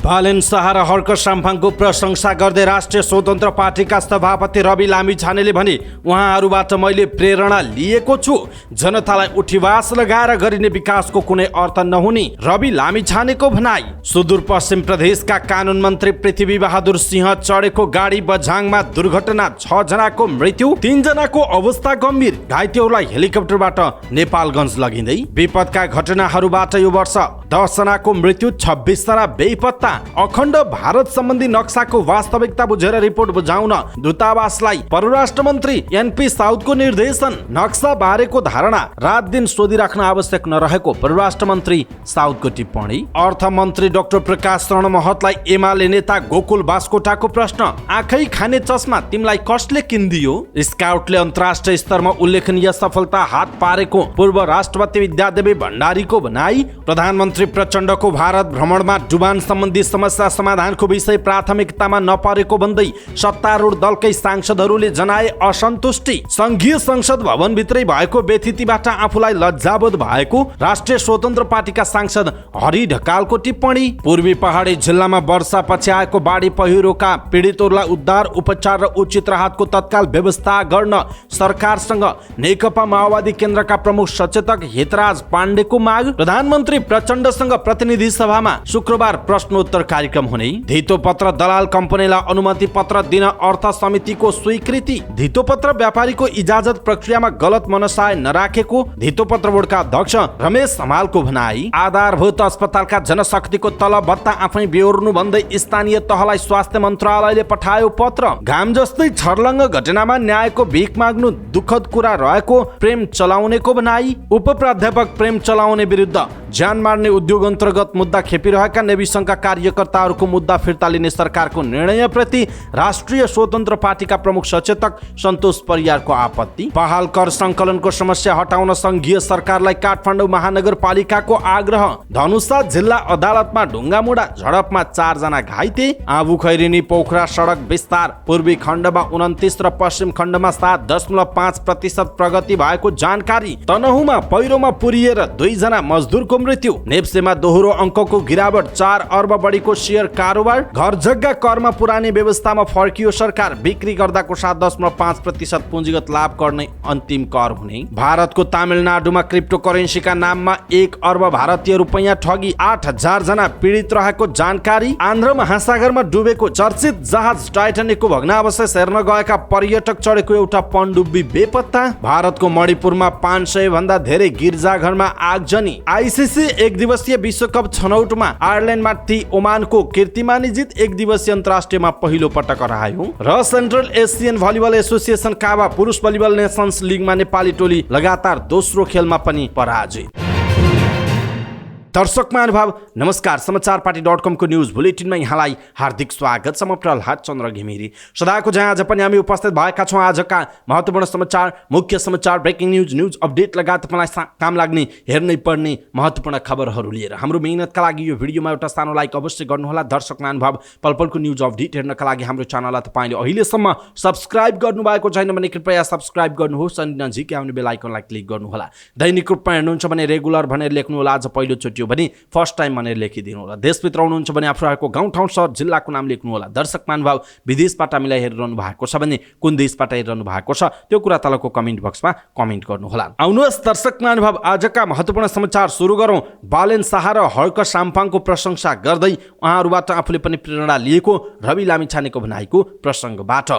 बालेन शाह र हर्क साम्फाङको प्रशंसा गर्दै राष्ट्रिय स्वतन्त्र पार्टीका सभापति रवि लामिछानेले भने उहाँहरूबाट मैले प्रेरणा लिएको छु। जनतालाई उठिवास लगाएर गरिने विकासको कुनै अर्थ नहुने रवि लामिछानेको भनाई। सुदूरपश्चिम प्रदेशका कानुन मन्त्री पृथ्वी बहादुर सिंह चढेको गाडी बझाङमा दुर्घटना, 6 जनाको मृत्यु, 3 जनाको अवस्था गम्भीर, घाइतेहरूलाई हेलिकप्टरबाट नेपालगञ्ज लगिँदै। विपदका घटनाहरूबाट यो वर्ष 10 जनाको मृत्यु, 26 जना बेपत्ता। अखण्ड भारत सम्बन्धी नक्साको वास्तविकता बुझेर रिपोर्ट बुझाउन दूतावासलाई परराष्ट्र मन्त्री एनपी साउदको निर्देशन। नक्सा बारेको धारणा रात दिन सोधिराख्न आवश्यक नरहेको परराष्ट्र मन्त्री साउदको टिप्पणी। अर्थ मन्त्री डाक्टर प्रकाश शरण महतलाई एमाले नेता गोकुल बास्कोटाको प्रश्न, आँखै खाने चस्मा तिमीलाई कसले किनिदियो? स्काउटले अन्तर्राष्ट्रिय स्तरमा उल्लेखनीय सफलता हात पारेको पूर्व राष्ट्रपति विद्यादेवी भण्डारीको भनाई। प्रधानमन्त्री प्रचण्डको भारत भ्रमणमा डुबान सम्बन्धी समस्या समाधानको विषय प्राथमिकतामा नपरेको भन्दै सत्तारूढ दलकै सांसदहरूले जनाए असन्तुष्टि। संघीय संसद भवनभित्रै भएको व्यथितिबाट आफूलाई लज्जाबोध भएको राष्ट्रिय स्वतन्त्र पार्टीका सांसद हरि ढकालको टिप्पणी। पूर्वी पहाडी जिल्लामा वर्षापछि आएको बाढी पहिरोका पीडितहरूलाई उद्धार, उपचार र उचित राहतको तत्काल व्यवस्था गर्न सरकारसँग नेकपा माओवादी केन्द्रका प्रमुख सचेतक हितराज पाण्डेको माग। प्रधानमन्त्री प्रचण्डसँग प्रतिनिधि सभामा शुक्रबार प्रश्नोत्तर कार्यक्रम हुने। धितोपत्र दलाल कम्पनीलाई अनुमति पत्र दिन अर्थ समितिको स्वीकृति। धितोपत्र व्यापारीको इजाजत प्रक्रियामा गलत मनसाय नराखेको धितोपत्र बोर्डका अध्यक्ष रमेश हमालको भनाई। आधारभूत अस्पतालका जनशक्तिको तलब भत्ता आफै बेहोर्नु भन्दै स्थानीय तहलाई स्वास्थ्य मन्त्रालयले पठायो पत्र। घाम जस्तै छर्लङ्ग घटनामा न्यायको भिख माग्नु दुःखद कुरा रहेको प्रेम चलाउनेको भनाई। उप प्राध्यापक प्रेम चलाउने विरुद्ध ज्यान मार्ने उद्योग अन्तर्गत मुद्दा खेपिरहेका नेभी संघका कार्यकर्ताहरूको मुद्दा फिर्ता लिने सरकारको निर्णयप्रति राष्ट्रिय स्वतन्त्र पार्टीका प्रमुख सचेतक सन्तोष परियारको आपत्ति। पहाल कर संकलनको समस्या हटाउन संघीय सरकारलाई काठमाडौँ महानगरपालिकाको आग्रह। धनुषा जिल्ला अदालतमा ढुङ्गामुढा झडपमा 4 जना घाइते। आबु खैरेनी पोखरा सडक विस्तार पूर्वी खण्डमा 29 र पश्चिम खण्डमा 7.5% प्रगति भएको जानकारी। तनहुँमा पहिरोमा पुरिएर 2 जना मजदुरको मृत्यु। नेप्सेमा दोहोरो अङ्कको गिरावट, 4 अर्ब बढीको शेयर कारोबार। घर जग्गा करमा पुराने व्यवस्थामा फर्कियो सरकार। बिक्री गर्दाको 7.5% पुँजीगत लाभ गर्ने अन्तिम कर हुने। भारतको तमिलनाडुमा क्रिप्टो करेन्सीका नाममा 1 अर्ब भारतीय रुपैयाँ ठगी, 8000 जना पीडित रहेको जानकारी। आन्ध्र महासागरमा डुबेको चर्चित जहाज टाइटानिकको भग्नावशेष हेर्न गएका पर्यटक चढेको एउटा पनडुब्बी बेपत्ता। भारतको मणिपुरमा 500 भन्दा धेरै गिर्जाघरमा आगजनी। आईसीसी एक दिवसीय विश्वकप छनौटमा आयरल्यान्डमाथि ओमानको कीर्तिमानी जित। एक दिवसीय अन्तर्राष्ट्रियमा पहिलो पटक हरायो। र सेन्ट्रल एसियन भलिबल एसोसिएसन काबा पुरुष भलिबल नेसन्स लिगमा नेपाली टोली लगातार दोस्रो खेलमा पनि पराजित। दर्शक महानुभाव नमस्कार, समाचारपाटी.com को न्यूज बुलेटिनमा यहाँलाई हार्दिक स्वागत छ। म प्रहलाद चन्द्र घिमिरे सदाको जहाँ आज पनि हामी उपस्थित भएका छौँ। आजका महत्त्वपूर्ण समाचार, मुख्य समाचार, ब्रेकिङ न्यूज अपडेट लगायत तपाईँलाई काम लाग्ने, हेर्नै पर्ने महत्त्वपूर्ण खबरहरू लिएर हाम्रो मेहनतका लागि यो भिडियोमा एउटा सानो लाइक अवश्य गर्नुहोला। दर्शक महानुभाव पलपलको न्यूज अपडेट हेर्नका लागि हाम्रो च्यानललाई तपाईँले अहिलेसम्म सब्सक्राइब गर्नुभएको छैन भने कृपया सब्सक्राइब गर्नुहोस् अनि नजिकै आउने बेल आइकनलाई क्लिक गर्नुहोला। दैनिक रूपमा हेर्नुहुन्छ भने रेगुलर भनेर लेख्नुहोला। आज पहिलोचोटि भने फर्स्ट टाइम भनेर लेखिदिनु होला। देशभित्र हुनुहुन्छ भने आफ्नो गाउँ ठाउँ सहर जिल्लाको नाम लेख्नु होला। दर्शक महानुभाव विदेशबाट हामीलाई हेरिरहनु भएको छ भने कुन देशबाट हेरिरहनु भएको छ त्यो कुरा तलको कमेन्ट बक्समा कमेन्ट गर्नुहोला। आउनुहोस् दर्शक महानुभाव आजका महत्त्वपूर्ण समाचार सुरु गरौँ। बालेन शाह र हर्क साम्फाङको प्रशंसा गर्दै उहाँहरूबाट आफूले पनि प्रेरणा लिएको रवि लामिछानेको भनाइको प्रसङ्गबाट।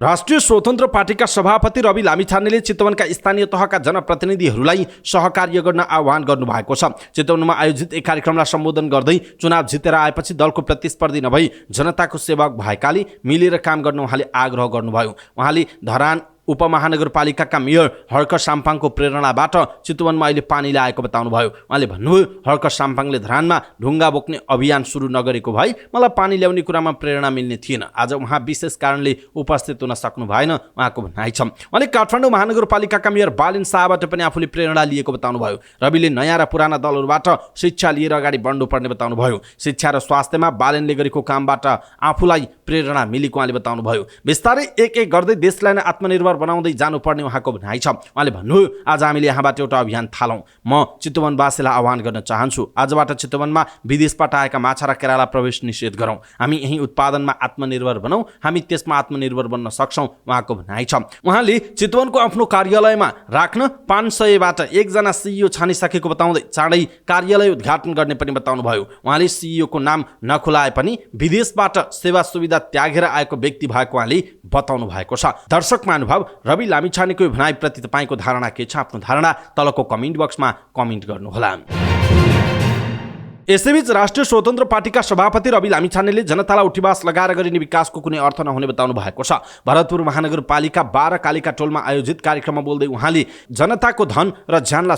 राष्ट्रिय स्वतन्त्र पार्टीका सभापति रवि लामिछानेले चितवनका स्थानीय तहका जनप्रतिनिधिहरूलाई सहकार्य गर्न आह्वान गर्नुभएको छ। चितवनमा आयोजित एक कार्यक्रमलाई सम्बोधन गर्दै चुनाव जितेर आएपछि दलको प्रतिस्पर्धी नभई जनताको सेवक भएकाले मिलेर काम गर्न उहाँले आग्रह गर्नुभयो। उहाँले धरान उपमहानगरपालिकाका मेयर हर्क साम्फाङको प्रेरणाबाट चितवनमा अहिले पानी ल्याएको बताउनुभयो। उहाँले भन्नुभयो हर्क साम्फाङले धरानमा ढुङ्गा बोक्ने अभियान सुरु नगरेको भए मलाई पानी ल्याउने कुरामा प्रेरणा मिल्ने थिएन। आज उहाँ विशेष कारणले उपस्थित हुन सक्नु भएन उहाँको भनाइ छ। उहाँले काठमाडौँ महानगरपालिकाका मेयर बालेन शाहबाट पनि आफूले प्रेरणा लिएको बताउनुभयो। रविले नयाँ र पुराना दलहरूबाट शिक्षा लिएर अगाडि बढ्नुपर्ने बताउनुभयो। शिक्षा र स्वास्थ्यमा बालेनले गरेको कामबाट आफूलाई प्रेरणा मिलेको उहाँले बताउनुभयो। बिस्तारै एक एक गर्दै देशलाई नै आत्मनिर्भर आत्मनिर्भर बनाउँदै जानुपर्ने उहाँको भनाइ छ। उहाँले भन्नुभयो, आज हामीले यहाँबाट एउटा अभियान थालौँ। म चितवनवासीलाई आह्वान गर्न चाहन्छु, आजबाट चितवनमा विदेशबाट आएका माछा र केराला प्रवेश निषेध गरौँ। हामी यही उत्पादनमा आत्मनिर्भर बनौँ, हामी त्यसमा आत्मनिर्भर बन्न सक्छौँ, उहाँको भनाइ छ। उहाँले चितवनको आफ्नो कार्यालयमा राख्न 500बाट 1 जना सिइओ छानिसकेको बताउँदै चाँडै कार्यालय उद्घाटन गर्ने पनि बताउनुभयो। उहाँले सिइओ को नाम नखुलाए पनि विदेशबाट सेवा सुविधा त्यागेर आएको व्यक्ति भएको उहाँले बताउनु भएको छ। दर्शक महानुभाव, रवि लामिछानेको भनाइप्रति तपाईँको धारणा के छ? आफ्नो धारणा तलको कमेन्ट बक्समा कमेन्ट गर्नुहोला। यसैबीच राष्ट्रिय स्वतन्त्र पार्टीका सभापति रवि लामिछानेले जनतालाई उठीवास लगाएर गरिने विकासको कुनै अर्थ नहुने बताउनु भएको छ। भरतपुर महानगरपालिका 12 कालिका टोलमा आयोजित कार्यक्रममा बोल्दै उहाँले जनताको धन र ज्यानलाई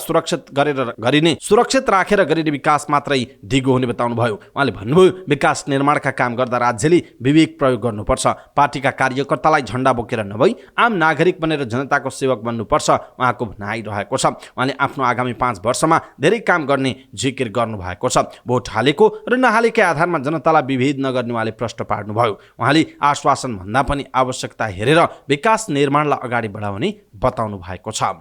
सुरक्षित राखेर गरिने विकास मात्रै दिगो हुने बताउनु भयो। उहाँले भन्नुभयो, विकास निर्माणका काम गर्दा राज्यले विवेक प्रयोग गर्नुपर्छ। पार्टीका कार्यकर्तालाई झण्डा बोकेर नभई आम नागरिक बनेर जनताको सेवक बन्नुपर्छ, उहाँको भनाइ रहेको छ। उहाँले आफ्नो आगामी 5 वर्षमा धेरै काम गर्ने जिकिर गर्नु भएको छ। भोट हालेको र नहालेकै आधारमा जनतालाई विभेद नगर्ने उहाँले प्रश्न पार्नुभयो। उहाँले आश्वासन भन्दा पनि आवश्यकता हेरेर विकास निर्माणलाई अगाडि बढाउने बताउनु भएको छ।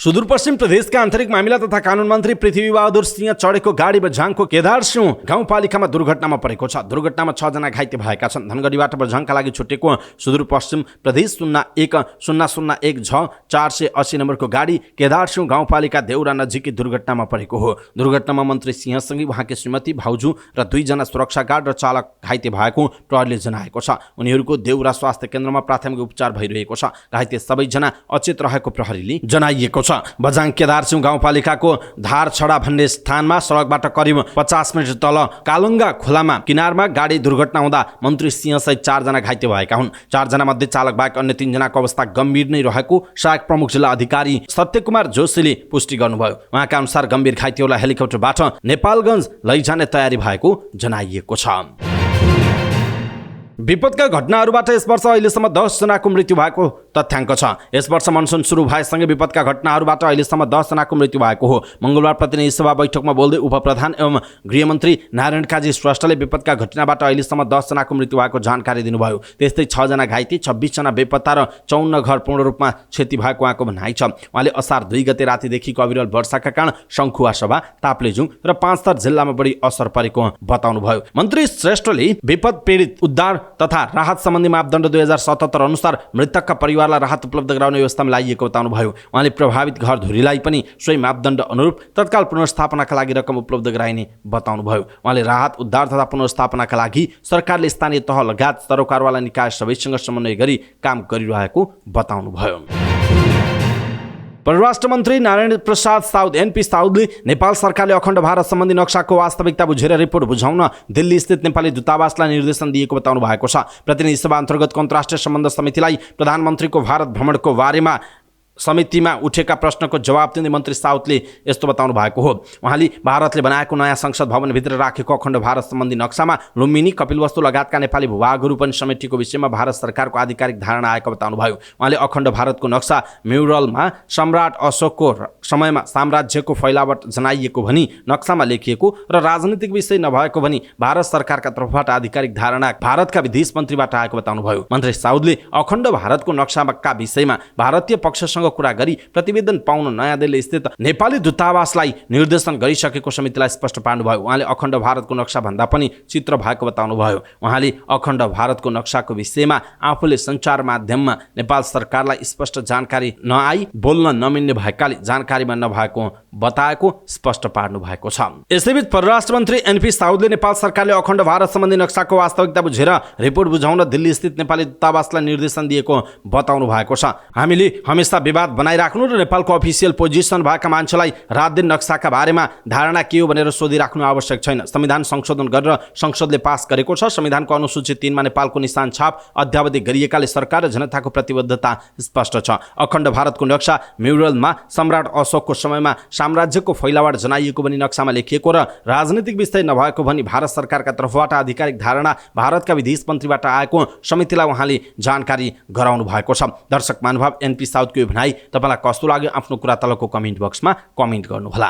सुदूरपश्चिम प्रदेशका आन्तरिक मामिला तथा कानुन मन्त्री पृथ्वीबहादुर सिंह चढेको गाडी बझाङको केदारसिंह गाउँपालिकामा दुर्घटनामा परेको छ। दुर्घटनामा 6 जना घाइते भएका छन्। धनगढीबाट बझाङका लागि छुटेको सुदूरपश्चिम प्रदेश 010001 480 नम्बरको गाडी केदारसिंह गाउँपालिका देउरा नजिकै दुर्घटनामा परेको हो। दुर्घटनामा मन्त्री सिंहसँगै उहाँकी श्रीमती, भाउजू र 2 जना सुरक्षा गार्ड र चालक घाइते भएको प्रहरीले जनाएको छ। उनीहरूको देउरा स्वास्थ्य केन्द्रमा प्राथमिक उपचार भइरहेको छ। घाइते सबैजना अचेत रहेको प्रहरीले जनाइएको छ। बझाङ केदारसिंह गाउँपालिकाको धारछडा भन्ने स्थानमा सडकबाट करिब 50 मिटर तल कालुङ्गा खोलामा किनारमा गाडी दुर्घटना हुँदा मन्त्री सिंहसहित 4 जना घाइते भएका हुन्। 4 जना मध्ये चालक बाहेक अन्य 3 जनाको अवस्था गम्भीर नै रहेको सहायक प्रमुख जिल्ला अधिकारी सत्यकुमार जोशीले पुष्टि गर्नुभयो। उहाँका अनुसार गम्भीर घाइतेहरूलाई हेलिकप्टरबाट नेपालगञ्ज लैजाने तयारी भएको जनाइएको छ। विपदका घटनाहरूबाट यस वर्ष अहिलेसम्म 10 जनाको मृत्यु भएको तथ्याङ्क छ। यस वर्ष मनसुन सुरु भएसँगै विपदका घटनाहरूबाट अहिलेसम्म 10 जनाको मृत्यु भएको हो। मङ्गलबार प्रतिनिधि सभा बैठकमा बोल्दै उपप्रधान एवं गृहमन्त्री नारायण काजी श्रेष्ठले विपदका घटनाबाट अहिलेसम्म 10 जनाको मृत्यु भएको जानकारी दिनुभयो। त्यस्तै 6 जना घाइते, 26 जना बेपत्ता र 54 घर पूर्ण रूपमा क्षति भएको उहाँको भनाइ छ। उहाँले असार 2 गते रातिदेखिको अविरल वर्षाका कारण शङ्खुवा सभा, ताप्लेजुङ र 5 थर जिल्लामा बढी असर परेको बताउनुभयो। मन्त्री श्रेष्ठले विपद पीडित उद्धार तथा राहत सम्बन्धी मापदण्ड 2077 अनुसार मृतकका परिवारलाई राहत उपलब्ध गराउने व्यवस्थामा लागिएको बताउनुभयो। उहाँले प्रभावित घर धुरीलाई पनि सोही मापदण्ड अनुरूप तत्काल पुनर्स्थापनाका लागि रकम उपलब्ध गराइने बताउनुभयो। उहाँले राहत उद्धार तथा पुनर्स्थापनाका लागि सरकारले स्थानीय तह लगायत सरोकारवाला निकाय सबैसँग समन्वय गरी काम गरिरहेको बताउनुभयो। परराष्ट्र मन्त्री नारायण प्रसाद साउद एनपी साउदले नेपाल सरकारले अखण्ड भारत सम्बन्धी नक्साको वास्तविकता बुझेर रिपोर्ट बुझाउन दिल्ली स्थित नेपाली दूतावासलाई निर्देशन दिएको बताउनु भएको छ। प्रतिनिधि सभा अन्तर्गतको अन्तर्राष्ट्रिय सम्बन्ध समितिलाई प्रधानमन्त्रीको भारत भ्रमणको बारेमा समितिमा उठेका प्रश्नको जवाब दिँदै मन्त्री साउदले यस्तो बताउनु भएको हो। उहाँले भारतले बनाएको नयाँ संसद भवनभित्र राखेको अखण्ड भारत सम्बन्धी नक्सामा लुम्बिनी, कपिलवस्तु लगायतका नेपाली भूभागहरू पनि समेटिएको विषयमा भारत सरकारको आधिकारिक धारणा आएको बताउनुभयो। उहाँले अखण्ड भारतको नक्सा म्युरलमा सम्राट अशोकको समयमा साम्राज्यको फैलावट जनाइएको भनी नक्सामा लेखिएको र राजनीतिक विषय नभएको भनी भारत सरकारका तर्फबाट आधिकारिक धारणा भारतका विदेश मन्त्रीबाट आएको बताउनुभयो। मन्त्री साउदले अखण्ड भारतको नक्साका विषयमा भारतीय पक्षसँग कुरा गरी प्रतिवेदन पाउन नयाँ दिल्ली स्थित नेपाली दूतावासलाई निर्देशन गरिसकेको समितिलाई स्पष्ट पार्नुभयो। उहाँले अखण्ड भारतको नक्सा भन्दा पनि चित्र भएको बताउनुभयो। उहाँले अखण्ड भारतको नक्साको विषयमा आफूले सञ्चार माध्यममा नेपाल सरकारलाई स्पष्ट जानकारी नआई बोल्न नमिल्ने भएकाले जानकारीमा नभएको बताएको स्पष्ट पार्नु भएको छ। यसैबीच परराष्ट्र मन्त्री एनपी साउदले नेपाल सरकारले अखण्ड भारत सम्बन्धी नक्साको वास्तविकता बुझेर रिपोर्ट बुझाउन दिल्ली स्थित नेपाली दूतावासलाई निर्देशन दिएको बताउनु भएको छ। हामीले हमेशा विवाद बनाइराख्नु र नेपालको अफिसियल पोजिसन भएका मान्छेलाई रात दिन नक्साका बारेमा धारणा के हो भनेर सोधिराख्नु आवश्यक छैन। संविधान संशोधन गरेर संसदले पास गरेको छ। संविधानको अनुसूची 3 मा नेपालको निशान छाप अद्यावधि गरिएकाले सरकार र जनताको प्रतिबद्धता स्पष्ट छ। अखण्ड भारतको नक्सा म्युरलमा सम्राट अशोकको समयमा साम्राज्यको फैलावट जनाइएको भनी नक्सामा लेखिएको र राजनीतिक विषय नभएको भनी भारत सरकारका तर्फबाट आधिकारिक धारणा भारतका विदेश मन्त्रीबाट आएको समितिलाई उहाँले जानकारी गराउनु भएको छ। दर्शक महानुभाव, एनपी साउदको भनाइ तपाईँलाई कस्तो लाग्यो आफ्नो कुरा तलको कमेन्ट बक्समा कमेन्ट गर्नुहोला।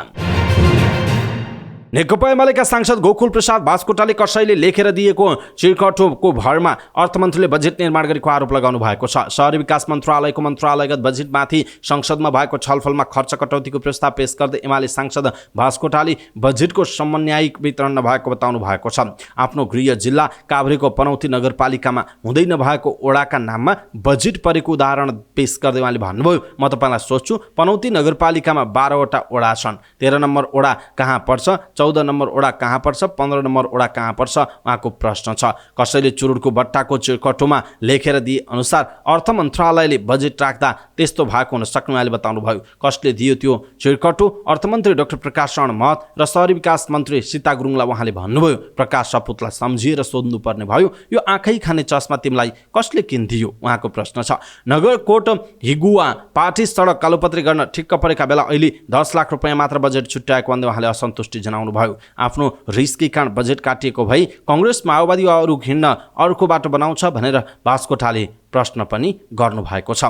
नेकपा एमालेका सांसद गोकुल प्रसाद बास्कोटाले कसैले लेखेर दिएको चिरकटोको भरमा अर्थमन्त्रीले बजेट निर्माण गरेको आरोप लगाउनु भएको छ। शहरी विकास मन्त्रालयको मन्त्रालयगत बजेटमाथि संसदमा भएको छलफलमा खर्च कटौतीको प्रस्ताव पेश गर्दै एमाले सांसद बास्कोटाले बजेटको समन्वयिक वितरण नभएको बताउनु भएको छ। आफ्नो गृह जिल्ला काभ्रेको पनौती नगरपालिकामा हुँदै नभएको ओडाका नाममा बजेट परेको उदाहरण पेश गर्दै उहाँले भन्नुभयो, म तपाईँलाई सोध्छु, पनौती नगरपालिकामा 12वटा ओडा छन्, 13 नम्बर ओडा कहाँ पर्छ, 14 नम्बर ओडा कहाँ पर्छ, 15 नम्बर ओडा कहाँ पर्छ, उहाँको प्रश्न छ। कसैले चुरुटको बट्टाको चिरकटोमा लेखेर दिए अनुसार अर्थ मन्त्रालयले बजेट राख्दा त्यस्तो भएको हुन सक्ने उहाँले बताउनुभयो। कसले दियो त्यो चिरकटो? अर्थमन्त्री डाक्टर प्रकाश शरण महत र शहरी विकास मन्त्री सीता गुरुङलाई उहाँले भन्नुभयो। प्रकाश सपुतलाई सम्झिएर सोध्नुपर्ने भयो, यो आँखै खाने चस्मा तिमीलाई कसले किन्दियो? उहाँको प्रश्न छ। नगरकोट हिगुवा पाठी सडक कालोपत्री गर्न ठिक्क परेका बेला अहिले 10 लाख रुपियाँ मात्र बजेट छुट्याएको भन्दै उहाँले असन्तुष्टि जनाउनु भयो। आफ्नो रिसकै कारण बजेट काटिएको भई कांग्रेस माओवादी अरू घिन्न अर्को बाटो बनाउँछ भनेर बास्कोटाले प्रश्न पनि गर्नु भएको छ।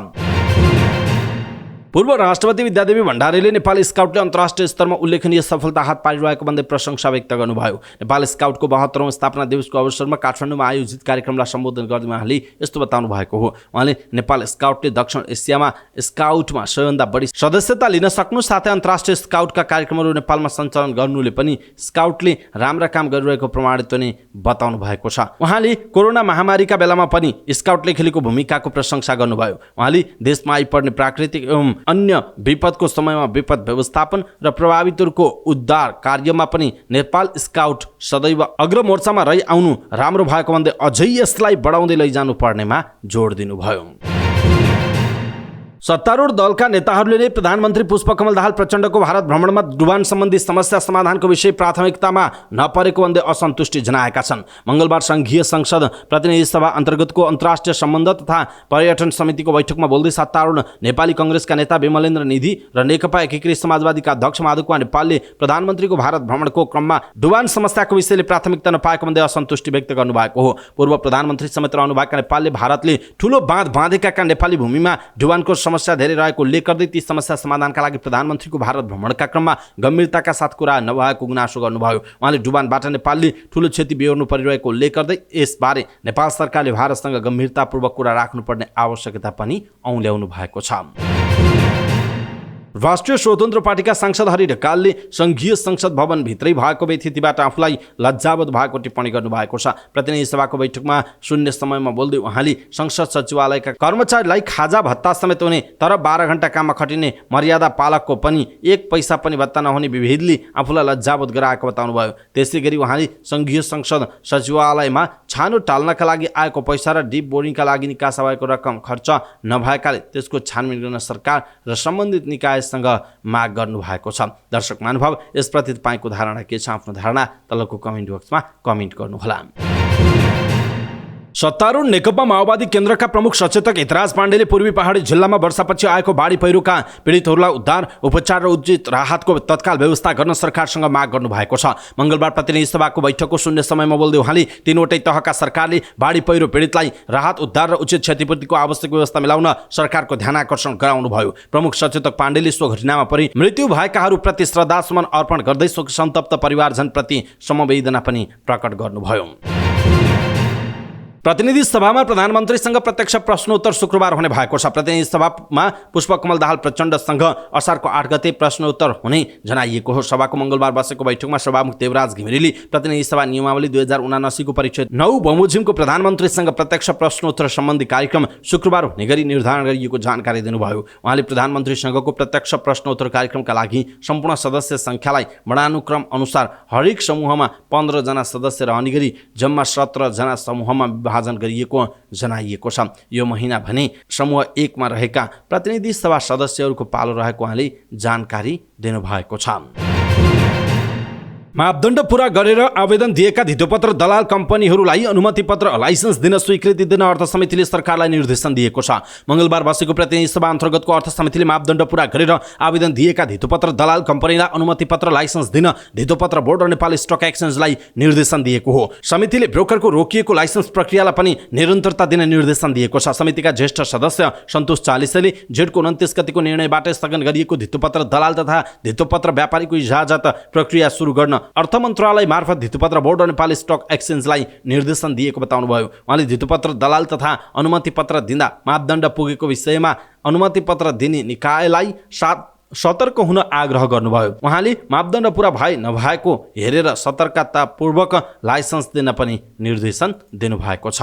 पूर्व राष्ट्रपति विद्यादेवी भण्डारीले नेपाल स्काउटले अन्तर्राष्ट्रिय स्तरमा उल्लेखनीय सफलता हात पारिरहेको भन्दै प्रशंसा व्यक्त गर्नुभयो। नेपाल स्काउटको 72औं स्थापना दिवसको अवसरमा काठमाडौँमा आयोजित कार्यक्रमलाई सम्बोधन गर्दै उहाँले यस्तो बताउनु भएको हो। उहाँले नेपाल स्काउटले दक्षिण एसियामा स्काउटमा सबैभन्दा बढी सदस्यता लिन सक्नु साथै अन्तर्राष्ट्रिय स्काउटका कार्यक्रमहरू नेपालमा सञ्चालन गर्नुले पनि स्काउटले राम्रा काम गरिरहेको प्रमाणित पनि बताउनु भएको छ। उहाँले कोरोना महामारीका बेलामा पनि स्काउटले खेलेको भूमिकाको प्रशंसा गर्नुभयो। उहाँले देशमा आइपर्ने प्राकृतिक एवं अन्य विपदको समयमा विपद व्यवस्थापन र प्रभावितहरूको उद्धार कार्यमा पनि नेपाल स्काउट सदैव अग्रमोर्चामा रही आउनु राम्रो भएको भन्दै अझै यसलाई बढाउँदै लैजानु पर्नेमा जोड दिनुभयो। सत्तारूढ दलका नेताहरूले नै प्रधानमन्त्री पुष्पकमल दाहाल प्रचण्डको भारत भ्रमणमा डुबान सम्बन्धी समस्या समाधानको विषय प्राथमिकतामा नपरेको भन्दै असन्तुष्टि जनाएका छन्। मंगलबार संघीय संसद प्रतिनिधि सभा अन्तर्गतको अन्तर्राष्ट्रिय सम्बन्ध तथा पर्यटन समितिको बैठकमा बोल्दै सत्तारूढ नेपाली कांग्रेसका नेता विमलेन्द्र निधि र नेकपा एकीकृत समाजवादीका अध्यक्ष माधव कुमार नेपालले प्रधानमन्त्रीको भारत भ्रमणको क्रममा डुबान समस्याको विषयले प्राथमिकता नपाएको भन्दै असन्तुष्टि व्यक्त गर्नुभएको हो। पूर्व प्रधानमन्त्री समेत रहनुभएका नेपालले भारतले ठूलो बाँध बाँधेका नेपाली भूमिमा डुबानको समस्या धेरै रहेको उल्लेख गर्दै ती समस्या समाधानका लागि प्रधानमन्त्रीको भारत भ्रमणका क्रममा गम्भीरताका साथ कुरा नभएको गुनासो गर्नुभयो। उहाँले डुबानबाट नेपालले ठूलो क्षति बेहोर्नु परिरहेको उल्लेख गर्दै यसबारे नेपाल सरकारले भारतसँग गम्भीरतापूर्वक कुरा राख्नुपर्ने आवश्यकता पनि औल्याउनु भएको छ। राष्ट्रिय स्वतन्त्र पार्टीका सांसद हरि ढकालले संघीय संसद भवन भित्रै भएको व्यथितिबाट आफूलाई लज्जावत भएको टिप्पणी गर्नुभएको छ। प्रतिनिधि सभाको बैठकमा शून्य समयमा बोल्दै उहाँले संसद सचिवालयका कर्मचारीलाई खाजा भत्ता समेत हुने तर 12 घण्टा काममा खटिने मर्यादा पालकको पनि 1 पैसा पनि भत्ता नहुने विभेदले आफूलाई लज्जावत गराएको बताउनुभयो। त्यसैगरी उहाँले संघीय संसद सचिवालयमा छानो टाल्नका लागि आएको पैसा र डिप बोरिङका लागि निकासा भएको रकम खर्च नभएकाले त्यसको छानबिन गर्न सरकार र सम्बन्धित निकाय सँग माग गर्नु भएको छ। दर्शक महानुभाव, यसप्रति तपाईको धारणा के छ? आफ्नो धारणा तलको कमेन्ट बक्समा कमेन्ट गर्नुहोला। सत्तारूढ नेकपा माओवादी केन्द्रका प्रमुख सचेतक हितराज पाण्डेले पूर्वी पहाडी जिल्लामा वर्षापछि आएको बाढी पहिरोका पीडितहरूलाई उद्धार उपचार र उचित राहतको तत्काल व्यवस्था गर्न सरकारसँग माग गर्नु भएको छ। मंगलबार प्रतिनिधि सभाको बैठकको शून्य समयमा बोल्दै उहाँले 3वटै तहका सरकारले बाढी पहिरो पीडितलाई राहत उद्धार र उचित क्षतिपूर्तिको आवश्यक व्यवस्था मिलाउन सरकारको ध्यानाकर्षण गराउनुभयो। प्रमुख सचेतक पाण्डेले सो घटनामा परि मृत्यु भएकाहरूप्रति श्रद्धासुमन अर्पण गर्दै शोक सन्तप्त परिवारजनप्रति समवेदना पनि प्रकट गर्नुभयो। प्रतिनिधि सभामा प्रधानमन्त्रीसँग प्रत्यक्ष प्रश्नोत्तर शुक्रबार हुने भएको छ। प्रतिनिधि सभामा पुष्पकमल दाहाल प्रचण्डसँग असारको 8 गते प्रश्नोत्तर हुने जनाइएको हो। सभाको मंगलबार बसेको बैठकमा सभामुख देवराज घिमिरेले प्रतिनिधि सभा नियमावली 2079 को परिचय 9 बमोजिमको प्रधानमन्त्रीसँग प्रत्यक्ष प्रश्नोत्तर सम्बन्धी कार्यक्रम शुक्रबार हुने गरी निर्धारण गरिएको जानकारी दिनुभयो। उहाँले प्रधानमन्त्रीसँगको प्रत्यक्ष प्रश्नोत्तर कार्यक्रमका लागि सम्पूर्ण सदस्य संख्यालाई वर्णानुक्रम अनुसार हरेक समूहमा 15 जना सदस्य रहने गरी जम्मा 17 जना समूहमा विभाजन गरिएको जनाइएको छ। यो महिना भने समूह 1 मा रहेका प्रतिनिधि सभा सदस्यहरूको पालो रहेको उहाँले जानकारी दिनुभएको छ। मापदण्ड पूरा गरेर आवेदन दिएका धितोपत्र दलाल कम्पनीहरूलाई अनुमति पत्र लाइसेन्स दिन स्वीकृति दिन अर्थ समितिले सरकारलाई निर्देशन दिएको छ। मंगलबार बसेको प्रतिनिधि सभा अन्तर्गतको अर्थ समितिले मापदण्ड पूरा गरेर आवेदन दिएका धितोपत्र दलाल कम्पनीलाई अनुमति पत्र लाइसेन्स दिन धितोपत्र बोर्ड र नेपाल स्टक एक्सचेन्जलाई निर्देशन दिएको हो। समितिले ब्रोकरको रोकिएको लाइसेन्स प्रक्रियालाई पनि निरन्तरता दिन निर्देशन दिएको छ। समितिका ज्येष्ठ सदस्य सन्तोष चालिसेले जेठको 29 गतिको निर्णयबाट स्थगन गरिएको धितोपत्र दलाल तथा धितोपत्र व्यापारीको इजाजत प्रक्रिया सुरु गर्न अर्थ मन्त्रालय मार्फत धितोपत्र बोर्ड र नेपाली स्टक एक्सचेन्जलाई निर्देशन दिएको बताउनुभयो। उहाँले धितोपत्र दलाल तथा अनुमति पत्र दिँदा मापदण्ड पुगेको विषयमा अनुमति पत्र दिने निकायलाई सतर्क हुन आग्रह गर्नुभयो। उहाँले मापदण्ड पुरा भए नभएको हेरेर सतर्कतापूर्वक लाइसेन्स दिन पनि निर्देशन दिनुभएको छ।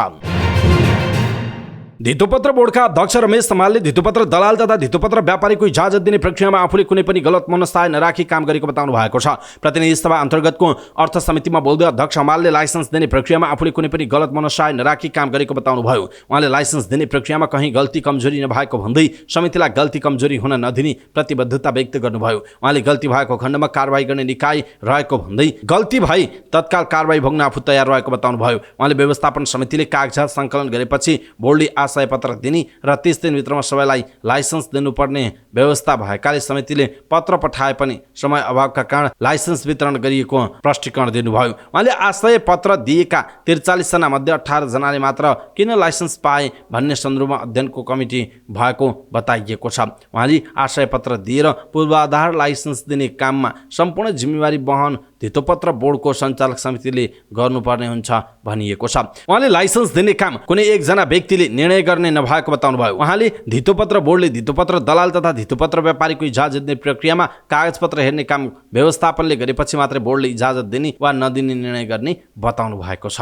धितोपत्र बोर्डका अध्यक्ष रमेश समालले धितोपत्र दलाल तथा धितोपत्र व्यापारीको इजाजत दिने प्रक्रियामा आफूले कुनै पनि गलत मनसाय नराखी काम गरेको बताउनु भएको छ। प्रतिनिधि सभा अन्तर्गतको अर्थ समितिमा बोल्दै अध्यक्ष समालले लाइसेन्स दिने प्रक्रियामा आफूले कुनै पनि गलत मनसाय नराखी काम गरेको बताउनुभयो। उहाँले लाइसेन्स दिने प्रक्रियामा कहीँ गल्ती कमजोरी नभएको भन्दै समितिलाई गल्ती कमजोरी हुन नदिने प्रतिबद्धता व्यक्त गर्नुभयो। उहाँले गल्ती भएको खण्डमा कारबाही गर्ने निकाय रहेको भन्दै गल्ती भई तत्काल कारबाही भोग्न आफू तयार रहेको बताउनुभयो। उहाँले व्यवस्थापन समितिले कागजात सङ्कलन गरेपछि बोर्डले आशय पत्र दिने र 30 दिनभित्रमा सबैलाई लाइसेन्स दिनुपर्ने व्यवस्था भएकाले समितिले पत्र पठाए पनि समय अभावका कारण लाइसेन्स वितरण गरिएको स्पष्टीकरण दिनुभयो। उहाँले आशय पत्र दिएका 43 जना मध्ये 18 जनाले मात्र किन लाइसेन्स पाए भन्ने सन्दर्भमा अध्ययनको कमिटी भएको बताइएको छ। उहाँले आशय पत्र दिएर पूर्वाधार लाइसेन्स दिने काममा सम्पूर्ण जिम्मेवारी वहन धितोपत्र बोर्डको सञ्चालक समितिले गर्नुपर्ने हुन्छ भनिएको छ। उहाँले लाइसेन्स दिने काम कुनै एकजना व्यक्तिले निर्णय गर्ने नभएको बताउनुभयो। उहाँले धितोपत्र बोर्डले धितोपत्र दलाल तथा धितोपत्र व्यापारीको इजाजत दिने प्रक्रियामा कागजपत्र हेर्ने काम व्यवस्थापनले गरेपछि मात्रै बोर्डले इजाजत दिने वा नदिने निर्णय गर्ने बताउनु भएको छ।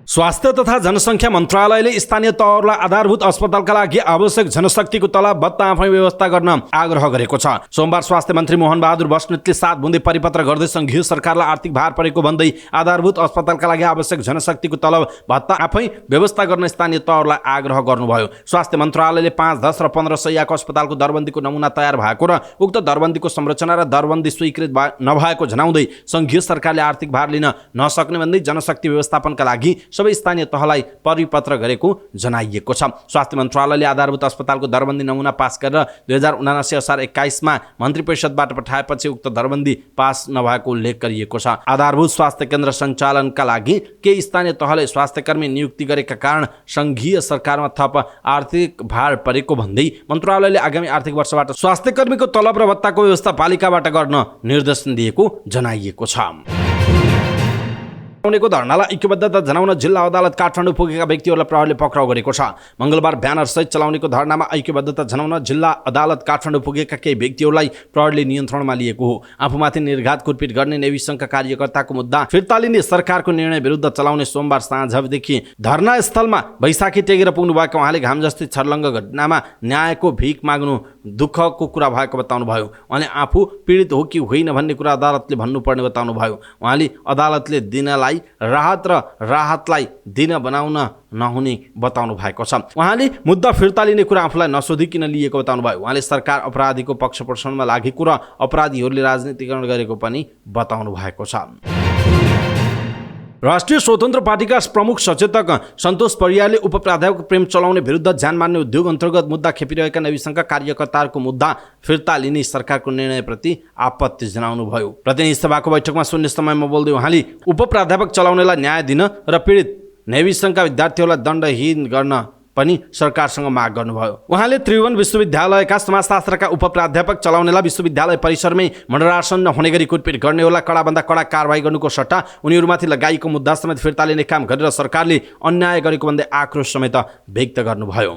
स्वास्थ्य तथा जनसङ्ख्या मन्त्रालयले स्थानीय तहहरूलाई आधारभूत अस्पतालका लागि आवश्यक जनशक्तिको तलब भत्ता आफै व्यवस्था गर्न आग्रह गरेको छ। सोमबार स्वास्थ्य मन्त्री मोहन बहादुर बस्नेतले 7 बुँदे परिपत्र गर्दै सङ्घीय सरकारलाई आर्थिक भार परेको भन्दै आधारभूत अस्पतालका लागि आवश्यक जनशक्तिको तलब भत्ता आफै व्यवस्था गर्न स्थानीय तहहरूलाई आग्रह गर्नुभयो। स्वास्थ्य मन्त्रालयले 5, 10 र 15 शैय्याको अस्पतालको दरबन्दीको नमुना तयार भएको र उक्त दरबन्दीको संरचना र दरबन्दी स्वीकृत नभएको जनाउँदै सङ्घीय सरकारले आर्थिक भार लिन नसक्ने भन्दै जनशक्ति व्यवस्थापनका लागि सबै स्थानीय तहलाई परिपत्र गरेको जनाइएको छ। स्वास्थ्य मन्त्रालयले आधारभूत अस्पतालको दरबन्दी नमुना पास गरेर 2079 असार 21 मा मन्त्री परिषदबाट पठाएपछि उक्त दरबन्दी पास नभएको उल्लेख गरिएको छ। आधारभूत स्वास्थ्य केन्द्र सञ्चालनका लागि केही स्थानीय तहले स्वास्थ्यकर्मी नियुक्ति गरेका कारण सङ्घीय सरकारमा थप आर्थिक भार परेको भन्दै मन्त्रालयले आगामी आर्थिक वर्षबाट स्वास्थ्यकर्मीको तलब र भत्ताको व्यवस्था पालिकाबाट गर्न निर्देशन दिएको जनाइएको छ। को धरनालाई ऐक्यबद्धता जनाउन जिल्ला अदालत काठमाडौँ पुगेका व्यक्तिहरूलाई प्रहरीले पक्राउ गरेको छ। मङ्गलबार ब्यानर सहित चलाउनेको धरनामा ऐक्यबद्धता जनाउन जिल्ला अदालत काठमाडौँ पुगेका केही व्यक्तिहरूलाई प्रहरीले नियन्त्रणमा लिएको हो। आफूमाथि निर्घात कुटपिट गर्ने नेवी सङ्घका कार्यकर्ताको मुद्दा फिर्ता लिने सरकारको निर्णय विरुद्ध चलाउने सोमबार साँझदेखि धरना स्थलमा बैशाखी टेकेर पुग्नु भएको उहाँले घाम जस्तै छर्लङ्ग घटनामा न्यायको भिख माग्नु दुःखको कुरा भएको बताउनुभयो। उहाँले आफू पीडित हो कि होइन भन्ने कुरा अदालतले भन्नुपर्ने बताउनुभयो। उहाँले अदालतले दिनलाई राहत र राहतलाई दिन बनाउन नहुने बताउनु भएको छ। उहाँले मुद्दा फिर्ता लिने कुरा आफूलाई नसोधिकिन लिएको बताउनुभयो। उहाँले सरकार अपराधीको पक्षपोषणमा लागेको र अपराधीहरूले राजनीतिकरण गरेको पनि बताउनु भएको छ। राष्ट्रिय स्वतन्त्र पार्टीका प्रमुख सचेतक सन्तोष परियारले उपप्राध्यापक प्रेम चलाउने विरुद्ध ज्यान मार्ने उद्योग अन्तर्गत मुद्दा खेपिरहेका नेवी सङ्घका कार्यकर्ताहरूको मुद्दा फिर्ता लिने सरकारको निर्णयप्रति आपत्ति जनाउनुभयो। प्रतिनिधि सभाको बैठकमा शून्य समयमा बोल्दै उहाँले उपप्राध्यापक चलाउनेलाई न्याय दिन र पीडित नेवी सङ्घका विद्यार्थीहरूलाई दण्डहीन गर्न पनि सरकारसँग माग गर्नुभयो। उहाँले त्रिभुवन विश्वविद्यालयका समाजशास्त्रका उपप्राध्यापक चलाउनेलाई विश्वविद्यालय परिसरमै मण्डरासन हुने गरी कुटपिट गर्नेहरूलाई कडाभन्दा कडा कारबाही गर्नुको सट्टा उनीहरूमाथि लगाइएको मुद्दा समेत फिर्ता लिने काम गरेर सरकारले अन्याय गरेको भन्दै आक्रोश समेत व्यक्त गर्नुभयो।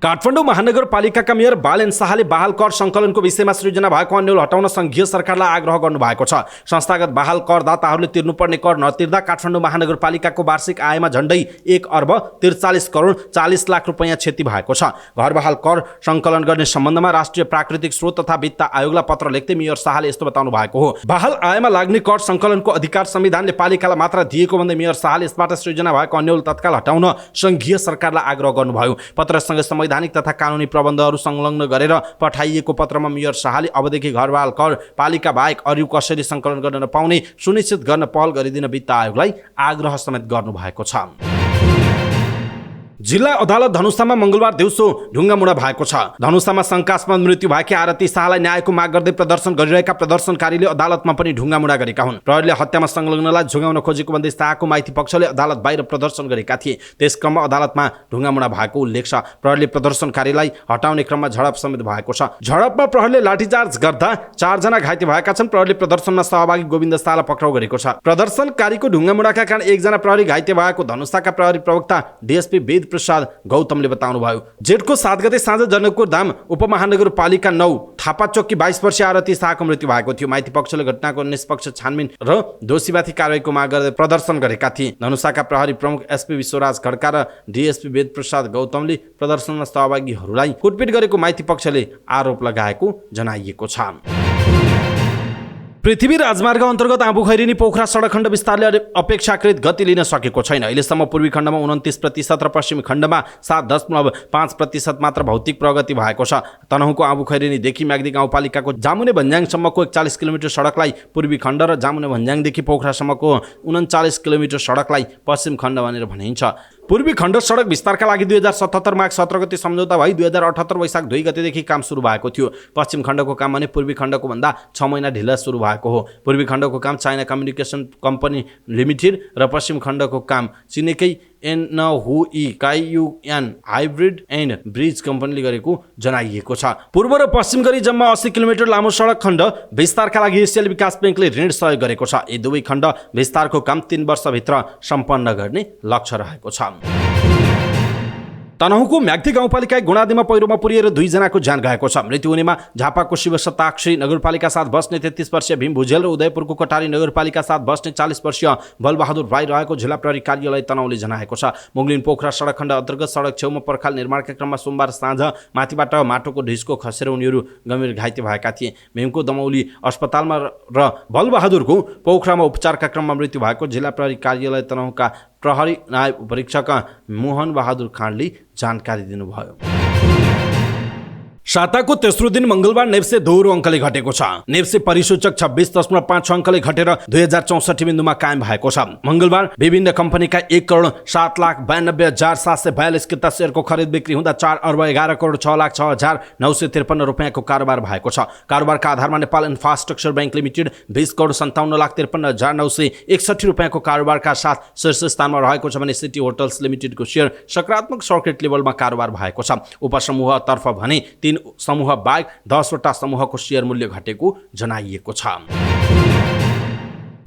काठमाडौँ महानगरपालिकाका मेयर बालेन शाहले बहाल कर सङ्कलनको विषयमा सृजना भएको अन्यल हटाउन सङ्घीय सरकारलाई आग्रह गर्नुभएको छ। संस्थागत बहाल करदाताहरूले तिर्नुपर्ने कर नतिर्दा काठमाडौँ महानगरपालिकाको वार्षिक आयमा झण्डै 1 अर्ब 43 करोड 40 लाख रुपैयाँ क्षति भएको छ। घर बहाल कर सङ्कलन गर्ने सम्बन्धमा राष्ट्रिय प्राकृतिक स्रोत तथा वित्त आयोगलाई पत्र लेख्दै मेयर शाहले यस्तो बताउनु भएको हो। बहाल आयमा लाग्ने कर सङ्कलनको अधिकार संविधानले पालिकालाई मात्र दिएको भन्दै मेयर शाहले यसबाट सृजना भएको अन्यल तत्काल हटाउन सङ्घीय सरकारलाई आग्रह गर्नुभयो। पत्रसँगै संवैधानिक तथा कानुनी प्रबन्धहरू संलग्न गरेर पठाइएको पत्रमा मेयर शाहले अबदेखि घरबाल कर पालिका बाहेक अरू कसैले सङ्कलन गर्न नपाउने सुनिश्चित गर्न पहल गरिदिन वित्त आयोगलाई आग्रह समेत गर्नुभएको छ। जिल्ला अदालत धनुषामा मंगलबार दिउँसो ढुङ्गामुढा भएको छ। धनुषामा शंकास्पद मृत्यु भएकी आरती शाहलाई न्यायको माग गर्दै प्रदर्शन गरिरहेका प्रदर्शनकारीले अदालतमा पनि ढुङ्गामुढा गरेका हुन्। प्रहरीले हत्यामा संलग्नलाई झुगाउन खोजेको भन्दै शाहको माइती पक्षले अदालत बाहिर प्रदर्शन गरेका थिए। त्यस क्रममा अदालतमा ढुङ्गामुढा भएको उल्लेख छ। प्रहरीले प्रदर्शनकारीलाई हटाउने क्रममा झडप समेत भएको छ। झडपमा प्रहरीले लाठीचार्ज गर्दा 4 जना घाइते भएका छन्। प्रहरीले प्रदर्शनमा सहभागी गोविन्द शाहलाई पक्राउ गरेको छ। प्रदर्शनकारीको ढुङ्गामुढाका कारण 1 जना प्रहरी घाइते भएको धनुषाका प्रहरी प्रवक्ता डीएसपी वेद प्रसाद गौतमले बताउनुभयो। जेठको 7 गते साँझ जनकपुर धाम उपमहानगरपालिका 9 थापाचोकी 22 वर्षीय आरती शाहको मृत्यु भएको थियो। माइती पक्षले घटनाको निष्पक्ष छानबिन र दोषीमाथि कारबाहीको माग गर्दै प्रदर्शन गरेका थिए। धनुषाका प्रहरी प्रमुख एसपी विश्वराज खड्का र डीएसपी वेद प्रसाद गौतमले प्रदर्शनमा सहभागीहरूलाई कुटपिट गरेको माइती पक्षले आरोप लगाएको जनाइएको छ। पृथ्वी राजमार्ग अन्तर्गत आँबुखैरेनी पोखरा सडक खण्ड विस्तारले अपेक्षाकृत गति लिन सकेको छैन। अहिलेसम्म पूर्वी खण्डमा 29% र पश्चिमी खण्डमा 7.5% मात्र भौतिक प्रगति भएको छ। तनहुँको आँबुखैरेनीदेखि म्याग्दी गाउँपालिकाको जामुने भन्ज्याङसम्मको 41 किलोमिटर सडकलाई पूर्वी खण्ड र जामुने भन्ज्याङदेखि पोखरासम्मको 39 किलोमिटर सडकलाई पश्चिम खण्ड भनेर भनिन्छ। पूर्वी खण्ड सडक विस्तारका लागि 2077 माघ 17 गते सम्झौता भई 2078 वैशाख 2 गतेदेखि काम सुरु भएको थियो। पश्चिम खण्डको काम भने पूर्वी खण्डको भन्दा 6 महिना ढिला सुरु भएको हो। पूर्वी खण्डको काम चाइना कम्युनिकेसन कम्पनी लिमिटेड र पश्चिम खण्डको काम चिनेकै एनहुई काइयुएन हाइब्रिड एन्ड ब्रिज कम्पनीले गरेको जनाइएको छ। पूर्व र पश्चिम गरी जम्मा 80 किलोमिटर लामो सडक खण्ड विस्तारका लागि एसियाली विकास ब्याङ्कले ऋण सहयोग गरेको छ। यी दुवै खण्ड विस्तारको काम 3 वर्षभित्र सम्पन्न गर्ने लक्ष्य रहेको छ। तनहुँको म्याग्दी गाउँपालिका गुणादीमा पहिरोमा पुरिएर 2 जनाको ज्यान गएको छ। मृत्यु हुनेमा झापाको शिवशताक्षी नगरपालिका 7 बस्ने 33 वर्षीय भीम भुजेल र उदयपुरको कटारी नगरपालिका 7 बस्ने 40 वर्षीय बलबहादुर राई रहेको जिल्ला प्रहरी कार्यालय तनहुँले जनाएको छ। मुगलिन पोखरा सडक खण्ड अन्तर्गत सडक छेउमा पर्खाल निर्माणका क्रममा सोमबार साँझ माथिबाट माटोको ढिस्को खसेर उनीहरू गम्भीर घाइते भएका थिए। भीमको दमौली अस्पतालमा र बलबहादुरको पोखरामा उपचारका क्रममा मृत्यु भएको जिल्ला प्रहरी कार्यालय तनहुँका प्रहरी नायब उपरीक्षक मोहन बहादुर खाँडले जानकारी दिनुभयो। साताको तेस्रो दिन मंगलबार नेप्से दोहोरो अङ्कले घटेको छ। नेप्से परिसूचक 26.5 अङ्कले घटेर 2064 बिन्दुमा कायम भएको छ। मंगलबार विभिन्न कम्पनीका 1,07,92,742 किता शेयरको खरिद बिक्री हुँदा 4,11,06,06,953 रुपियाँको कारोबार भएको छ। कारोबारका आधारमा नेपाल इन्फ्रास्ट्रक्चर बैंक लिमिटेड 20,57,53,961 रुपियाँको कारोबारका साथ शीर्ष स्थानमा रहेको छ भने सिटी होटल्स लिमिटेडको शेयर सकारात्मक सर्किट लेभलमा कारोबार भएको छ। उपसमूहतर्फ भने 3 समूह बाहेक 10 वटा समूहको शेयर मूल्य घटेको जनाइएको छ।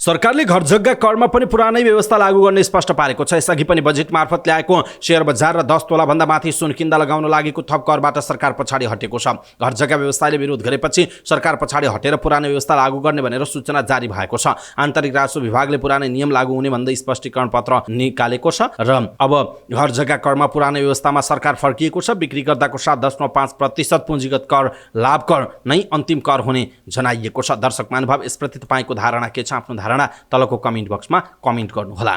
सरकारले घर जग्गा करमा पनि पुरानै व्यवस्था लागू गर्ने स्पष्ट पारेको छ। यसअघि पनि बजेट मार्फत ल्याएको शेयर बजार र 10 तोला भन्दा माथि सुन किन्दा लगाउन लागेको थप करबाट सरकार पछाडि हटेको छ। घर जग्गा व्यवस्थाले विरोध गरेपछि सरकार पछाडि हटेर पुरानो व्यवस्था लागू गर्ने भनेर सूचना जारी भएको छ। आन्तरिक राजस्व विभागले पुरानै नियम लागू हुने भन्दै स्पष्टीकरण पत्र निकालेको छ र अब घर जग्गा करमा पुरानो व्यवस्थामा सरकार फर्किएको छ। बिक्री गर्दाको 7.5% पुँजीगत कर लाभ कर नै अन्तिम कर हुने जनाइएको छ। दर्शक महानुभाव, यसप्रति तपाईको धारणा के छ? आफ्नो धारणा तलको कमेन्ट बक्समा कमेन्ट गर्नुहोला।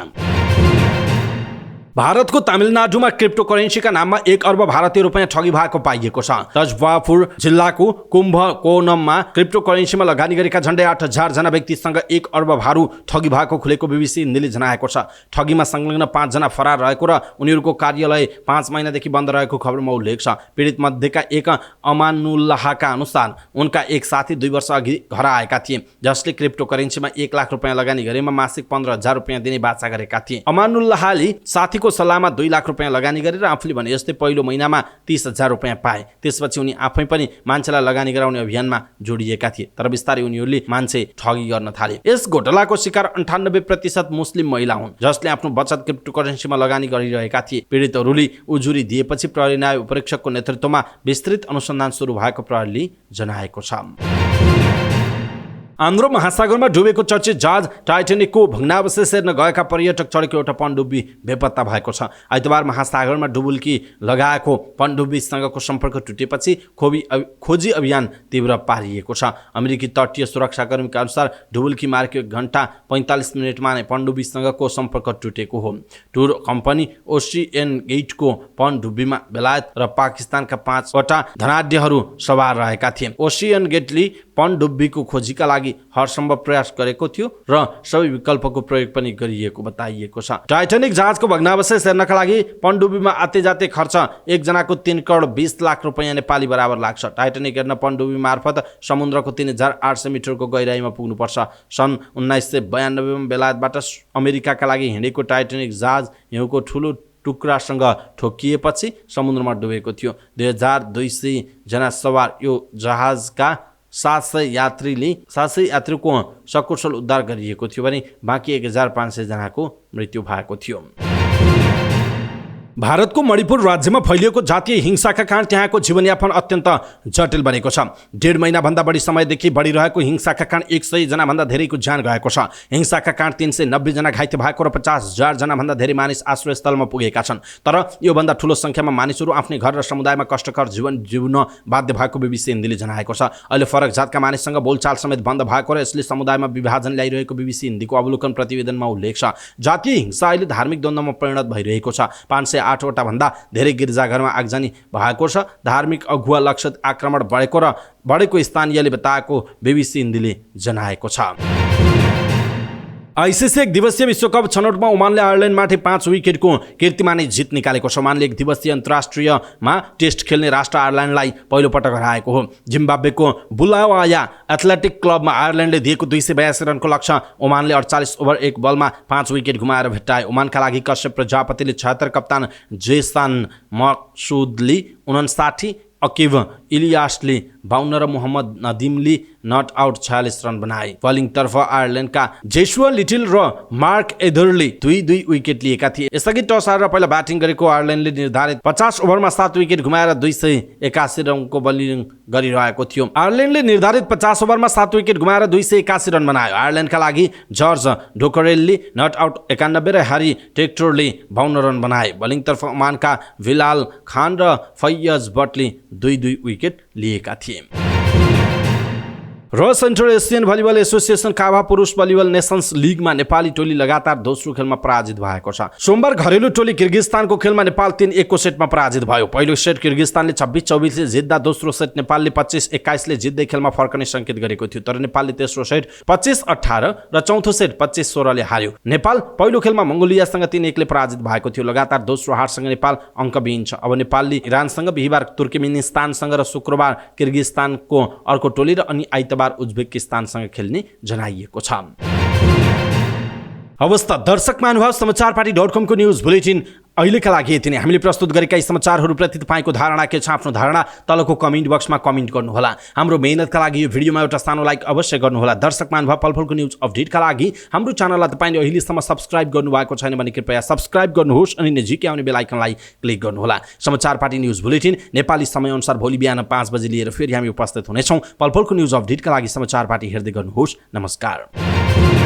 भारतको तमिलनाडुमा क्रिप्टोकरेन्सीका नाममा 1 अर्ब भारतीय रुपियाँ ठगी भएको पाइएको छ। तंजावुर जिल्लाको कुम्भकोणममा क्रिप्टोकरेन्सीमा लगानी गरेका झन्डै 8,000 जना व्यक्तिसँग 1 अर्ब भारु ठगी भएको खुलेको बीबीसी हिन्दीले जनाएको छ। ठगीमा संलग्न 5 जना फरार रहेको र उनीहरूको कार्यालय 5 महिनादेखि बन्द रहेको खबरमा उल्लेख छ। पीडित मध्येका एक अमानुल्लाहका अनुसार उनका एक साथी 2 वर्ष अघि घर आएका थिए, जसले क्रिप्टोकरेन्सीमा 1 लाख रुपियाँ लगानी गरेमा मासिक 15,000 रुपियाँ दिने बाचा गरेका थिए। अमानुल्लाहले साथीको सल्लाहमा 2 लाख रुपियाँ लगानी गरेर आफूले भने जस्तै पहिलो महिनामा 30,000 रुपियाँ पाए। त्यसपछि उनी आफै पनि मान्छेलाई लगानी गराउने अभियानमा जोडिएका थिए, तर बिस्तारै उनीहरूले मान्छे ठगी गर्न थाले। यस घोटालाको शिकार 98% मुस्लिम महिला हुन्, जसले आफ्नो बचत क्रिप्टोकरेन्सीमा लगानी गरिरहेका थिए। पीडितहरूले उजुरी दिएपछि प्रहरी नायब उपरीक्षकको नेतृत्वमा विस्तृत अनुसन्धान सुरु भएको प्रहरीले जनाएको छ। आन्ध्र महासागरमा डुबेको चर्चित जहाज टाइटानिकको भग्नावशेष हेर्न गएका पर्यटक चढेको एउटा पनडुब्बी बेपत्ता भएको छ। आइतबार महासागरमा डुबुल्की लगाएको पनडुब्बीसँगको सम्पर्क टुटेपछि खोजी अभियान तीव्र पारिएको छ। अमेरिकी तटीय सुरक्षाकर्मीका अनुसार डुबुल्की मारेको 1 घण्टा 45 मिनटमा नै पनडुब्बीसँगको सम्पर्क टुटेको हो। टुर कम्पनी ओसियन गेटको पनडुब्बीमा बेलायत र पाकिस्तानका 5 वटा धनाढ्यहरू सवार रहेका थिए। ओसियन गेटले पनडुब्बीको खोजीका लागि लागि हरसम्भव प्रयास गरेको थियो र सबै विकल्पको प्रयोग पनि गरिएको बताइएको छ। टाइटानिक जहाजको भग्नावशेष हेर्नका लागि पनडुब्बीमा आते जाते खर्च 1 जनाको 3 करोड 20 लाख रुपैयाँ नेपाली बराबर लाग्छ। टाइटानिक हेर्न पनडुब्बी मार्फत समुद्रको 3800 मिटरको गहिराईमा पुग्नुपर्छ। सन् 1992 मा बेलायतबाट अमेरिकाका लागि हिँडेको टाइटानिक जहाज हिउँको ठुलो टुक्रासँग ठोकिएपछि समुद्रमा डुबेको थियो। 2200 जना सवार यो जहाजका 700 यात्रीको सकुशल उद्धार गरिएको थियो भने बाँकी 1500 जनाको मृत्यु भएको थियो। भारतको मणिपुर राज्यमा फैलिएको जातीय हिंसाका कारण त्यहाँको जीवनयापन अत्यन्त जटिल बनेको छ। 1.5 महिनाभन्दा बढी समयदेखि बढिरहेको हिंसाका कारण 100 जनाभन्दा धेरैको ज्यान गएको छ। हिंसाका कारण 390 जना घाइते भएको र 50,000 जनाभन्दा धेरै मानिस आश्रयस्थलमा पुगेका छन्। तर योभन्दा ठुलो सङ्ख्यामा मानिसहरू आफ्नै घर र समुदायमा कष्टकर जीवन जिउन बाध्य भएको बीबीसी हिन्दीले जनाएको छ। अहिले फरक जातका मानिससँग बोलचाल समेत बन्द भएको र यसले समुदायमा विभाजन ल्याइरहेको बीबीसी हिन्दीको अवलोकन प्रतिवेदनमा उल्लेख छ। जातीय हिंसा अहिले धार्मिक द्वन्द्वमा परिणत भइरहेको छ। 508 वटा भन्दा धेरै गिर्जाघरमा आगजनी भएको छ। धार्मिक अगुवा लक्षित आक्रमण बढेको स्थानीयले बताएको बीबीसी हिन्दीले जनाएको छ। आइसिसी 1 दिवसीय विश्वकप छनौटमा ओमानले आयरल्यान्डमाथि 5 विकेटको कीर्तिमानी जित निकालेको छ। ओमानले 1 दिवसीय अन्तर्राष्ट्रियमा टेस्ट खेल्ने राष्ट्र आयरल्यान्डलाई पहिलो पटक हराएको हो। जिम्बाब्वेको बुलावाया एथलेटिक क्लबमा आयरल्यान्डले दिएको 282 रनको लक्ष्य ओमानले 48 ओभर 1 बलमा 5 विकेट गुमाएर भेट्टाए। ओमानका लागि कश्यप प्रजापतिले 76, कप्तान जेसन मक्सुदले 59, अकिब इलियासले 52 र मोहम्मद नदिमले नट आउट 46 रन बनाए। बलिङतर्फ आयरल्यान्डका जेसुआ लिटिल र मार्क एधरले 2-2 विकेट लिएका थिए। यसअघि टस हारेर पहिला ब्याटिङ गरेको आयरल्यान्डले निर्धारित 50 ओभरमा 7 विकेट गुमाएर 281 रनको बलिङ गरिरहेको थियो। आयरल्यान्डले निर्धारित 50 ओभरमा 7 विकेट गुमाएर 281 रन बनायो। आयरल्यान्डका लागि जर्ज ढोकरेलले नट आउट 91 र ह्यारी टेक्टरले 52 रन बनाए। बलिङतर्फ ओमानका बिलाल खान र फैयज बटले 2-2 विकेट लिएका थिए। र सेन्ट्रल एसियन भलिबल एसोसिएसन काभा पुरुष भलिबल नेसन्स लिगमा नेपाली टोली लगातार दोस्रो खेलमा पराजित भएको छ। सोमबार घरेलु टोली किर्गिस्तानको खेलमा नेपाल 3-1 को सेटमा पराजित भयो। पहिलो सेट किर्गिस्तानले 26-24 ले जित्दा दोस्रो सेट नेपालले 25-21 ले जित्दै खेलमा फर्कने सङ्केत गरेको थियो। तर नेपालले तेस्रो सेट 25-18 र चौथो सेट 25-16 ले हार्यो। नेपाल पहिलो खेलमा मङ्गोलियासँग 3-1 ले पराजित भएको थियो। लगातार दोस्रो हारसँग नेपाल अङ्कविहीन छ। अब नेपालले इरानसँग, बिहिबार तुर्कमेनिस्तानसँग र शुक्रबार किर्गिस्तानको अर्को टोली र अनि आइतबार उज्बेकिस्तानसँग खेल्ने जनाइएको छ। अवस्था दर्शक महानुभाव समाचारपाटी.com को न्युज बुलेटिन अहिलेका लागि यति नै। हामीले प्रस्तुत गरेका यी समाचारहरूप्रति तपाईँको धारणा के छ? आफ्नो धारणा तलको कमेन्ट बक्समा कमेन्ट गर्नुहोला। हाम्रो मेहनतका लागि यो भिडियोमा एउटा सानो लाइक अवश्य गर्नुहोला। दर्शक महानुभाव पलफलको न्युज अपडेटका लागि हाम्रो च्यानललाई तपाईँले अहिलेसम्म सब्स्क्राइब गर्नुभएको छैन भने कृपया सब्स्क्राइब गर्नुहोस् अनि नजिकै आउने बेल आइकनलाई क्लिक गर्नुहोला। समाचारपाटी न्युज बुलेटिन नेपाली समयअनुसार भोलि बिहान 5 बजे लिएर फेरि हामी उपस्थित हुनेछौँ। पलफलको न्युज अपडेटका लागि समाचारपाटी हेर्दै गर्नुहोस्। नमस्कार।